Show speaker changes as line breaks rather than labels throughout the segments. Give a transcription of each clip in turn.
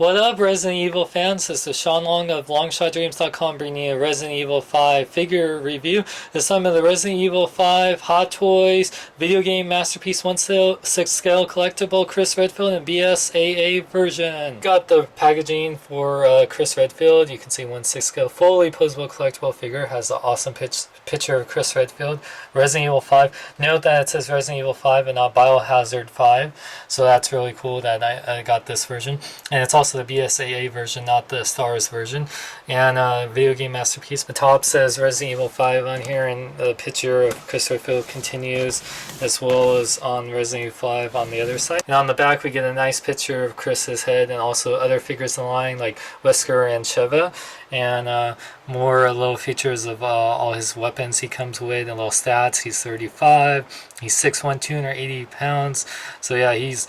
What up, Resident Evil fans? This is Sean Long of LongShotDreams.com bringing you a Resident Evil 5 figure review. This time of the Resident Evil 5 Hot Toys video game masterpiece 1/6 scale collectible Chris Redfield and BSAA version. Got the packaging for Chris Redfield. You can see 1/6 scale fully posable collectible figure. Has an awesome picture of Chris Redfield. Resident Evil 5. Note that it says Resident Evil 5 and not Biohazard 5. So that's really cool that I got this version. And it's also the BSAA version, not the Stars version. And video game masterpiece. The top says Resident Evil 5 on here, and the picture of Chris Redfield continues, as well as on Resident Evil 5 on the other side. And on the back we get a nice picture of Chris's head and also other figures in the line like Wesker and Sheva, and more little features of all his weapons he comes with and little stats. He's 35, he's 6'1", 280 pounds, so yeah, he's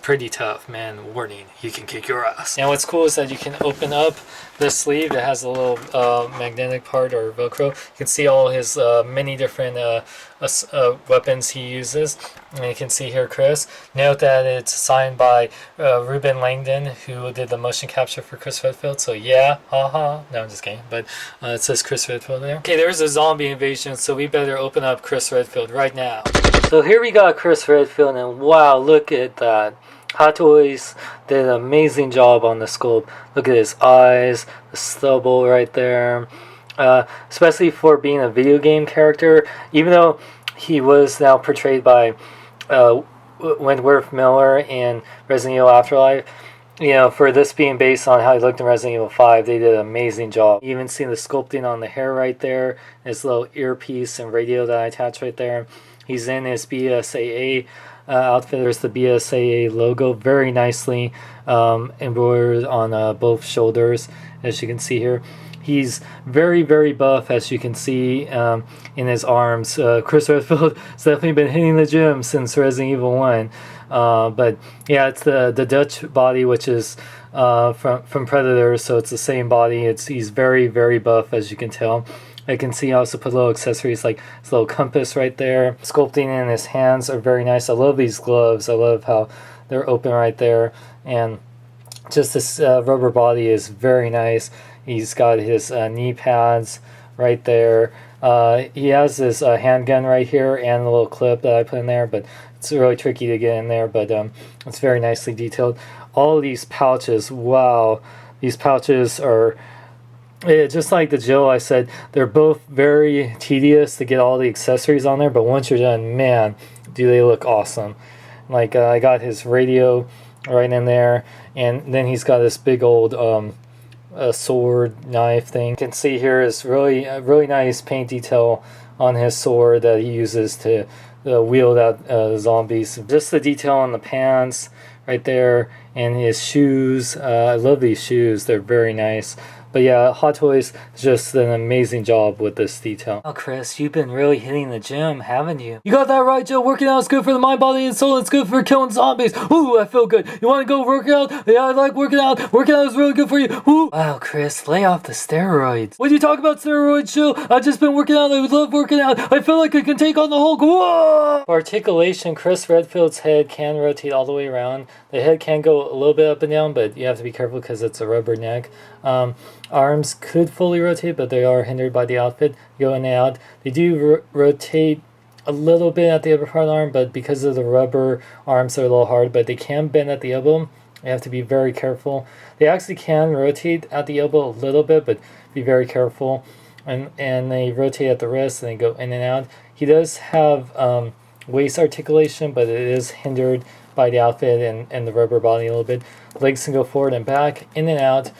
pretty tough, man. Warning, he can kick your ass. And what's cool is that you can open up this sleeve. It has a little magnetic part or Velcro. You can see all his many different weapons he uses. And you can see here Chris. Note that it's signed by Ruben Langdon, who did the motion capture for Chris Redfield. So yeah, haha. No, I'm just kidding. But it says Chris Redfield there. Okay, there's a zombie invasion, so we better open up Chris Redfield right now. So here we got Chris Redfield, and wow, look at that. Hot Toys did an amazing job on the sculpt. Look at his eyes, the stubble right there. Especially for being a video game character, even though he was now portrayed by Wentworth Miller in Resident Evil Afterlife. You know, for this being based on how he looked in Resident Evil 5, they did an amazing job. You even see the sculpting on the hair right there, his little earpiece and radio that I attached right there. He's in his BSAA outfit. There's the BSAA logo very nicely embroidered on both shoulders, as you can see here. He's very, very buff, as you can see in his arms. Chris Redfield has definitely been hitting the gym since Resident Evil 1. But yeah, it's the Dutch body, which is from Predator, so it's the same body. He's very, very buff, as you can tell. I can see he also put little accessories like his little compass right there. Sculpting in his hands are very nice. I love these gloves. I love how they're open right there. And just this rubber body is very nice. He's got his knee pads right there. He has this handgun right here and a little clip that I put in there, but it's really tricky to get in there, but it's very nicely detailed. All of these pouches, wow. These pouches are... just like the Jill I said, they're both very tedious to get all the accessories on there, but once you're done, man, do they look awesome. Like I got his radio right in there, and then he's got this big old sword knife thing. You can see here is really nice paint detail on his sword that he uses to wield out zombies. Just the detail on the pants right there, and his shoes. I love these shoes, they're very nice. But yeah, Hot Toys just an amazing job with this detail. Oh, Chris, you've been really hitting the gym, haven't you? You got that right, Joe. Working out is good for the mind, body, and soul. It's good for killing zombies. Ooh, I feel good. You want to go work out? Yeah, I like working out. Working out is really good for you. Ooh. Wow, Chris, lay off the steroids. What do you talk about steroids, Joe? I've just been working out. I love working out. I feel like I can take on the Hulk. Whoa! For articulation, Chris Redfield's head can rotate all the way around. The head can go a little bit up and down, but you have to be careful because it's a rubber neck. Arms could fully rotate, but they are hindered by the outfit. Go in and out. They do rotate a little bit at the upper part of the arm, but because of the rubber arms, they're a little hard, but they can bend at the elbow. You have to be very careful. They actually can rotate at the elbow a little bit, but be very careful. And they rotate at the wrist, and they go in and out. He does have waist articulation, but it is hindered by the outfit and the rubber body a little bit. Legs can go forward and back, in and out.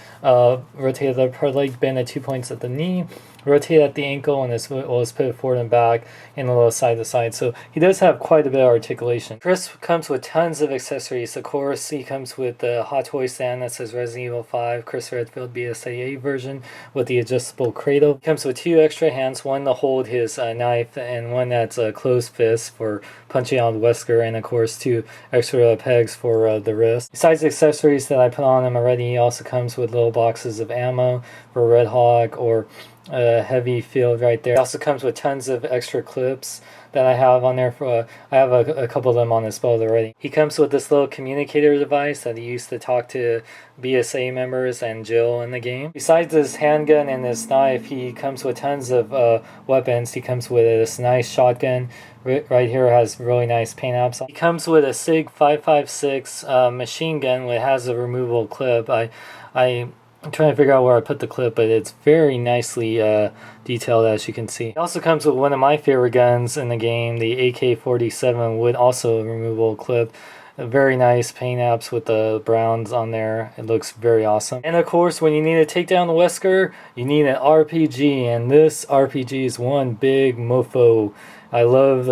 Rotate the upper leg, bend at 2 points at the knee. Rotate at the ankle, and as well as put it forward and back, and a little side to side. So he does have quite a bit of articulation. Chris comes with tons of accessories. Of course, he comes with the Hot Toy stand that says Resident Evil 5 Chris Redfield BSAA version with the adjustable cradle. He comes with 2 extra hands, one to hold his knife and one that's a closed fist for punching out Wesker, and of course 2 extra pegs for the wrist. Besides the accessories that I put on him already, he also comes with little boxes of ammo for Red Hawk or heavy field right there. It also comes with tons of extra clips that I have on there. I have a couple of them on this build already. He comes with this little communicator device that he used to talk to BSAA members and Jill in the game. Besides this handgun and this knife, he comes with tons of weapons. He comes with this nice shotgun. Right here has really nice paint apps. He comes with a SIG 5.56 machine gun that has a removable clip. I'm trying to figure out where I put the clip, but it's very nicely detailed, as you can see. It also comes with one of my favorite guns in the game, the AK-47, with also a removable clip. Very nice paint apps with the browns on there. It looks very awesome. And of course, when you need to take down the Wesker, you need an RPG, and this RPG is one big mofo. I love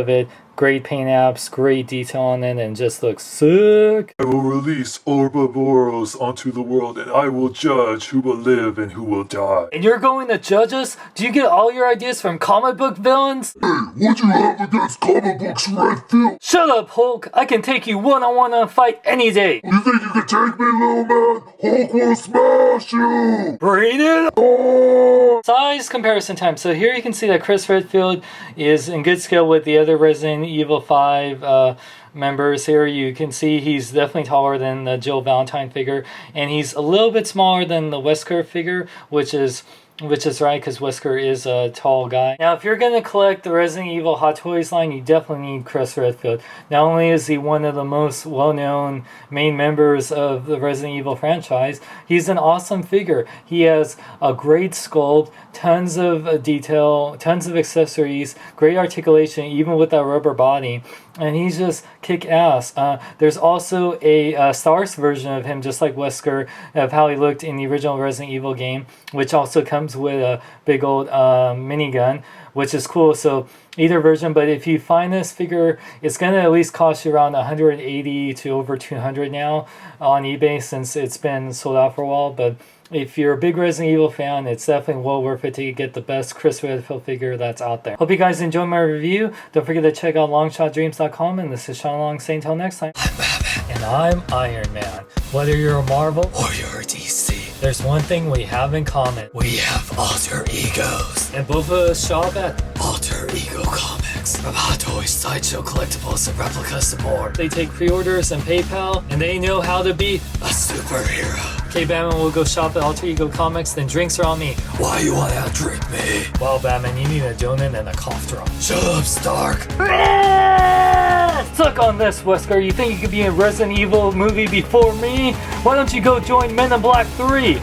it. Great paint apps, great detail on it, and just looks sick.
I will release Ouroboros onto the world, and I will judge who will live and who will die.
And you're going to judge us? Do you get all your ideas from comic book villains?
Hey, what you have against comic books, Redfield?
Shut up, Hulk! I can take you one-on-one on a fight any day!
You think you can take me, little man? Hulk will smash you!
Bring it on! Size comparison time. So here you can see that Chris Redfield is in good scale with the other Resident Evil 5 members. Here you can see he's definitely taller than the Jill Valentine figure, and he's a little bit smaller than the Wesker figure, which is right, because Wesker is a tall guy. Now, if you're going to collect the Resident Evil Hot Toys line, you definitely need Chris Redfield. Not only is he one of the most well-known main members of the Resident Evil franchise, he's an awesome figure. He has a great sculpt, tons of detail, tons of accessories, great articulation, even with that rubber body. And he's just kick-ass. There's also a Star Wars version of him, just like Wesker, of how he looked in the original Resident Evil game, which also comes with a big old minigun, which is cool. So either version, but if you find this figure, it's going to at least cost you around 180 to over 200 now on eBay, since it's been sold out for a while. But if you're a big Resident Evil fan, it's definitely well worth it to get the best Chris Redfield figure that's out there. Hope you guys enjoyed my review. Don't forget to check out longshotdreams.com, and this is Sean Long saying until next time.
I'm Batman.
And I'm Iron Man. Whether you're a Marvel
Or you're a DC.
there's one thing we have in common.
We have alter egos.
And both of us shop at
Alter Ego Comics. From Hot Toys, Sideshow Collectibles, and replicas to more.
they take pre-orders and PayPal, and they know how to be.
A superhero.
Okay, Batman will go shop at Alter Ego Comics, then drinks are on me.
Why you wanna outdrink me?
Well, Batman, you need a donut and a cough drop.
Shut up, Stark.
Suck on this, Wesker. You think you could be in a Resident Evil movie before me? Why don't you go join Men in Black 3?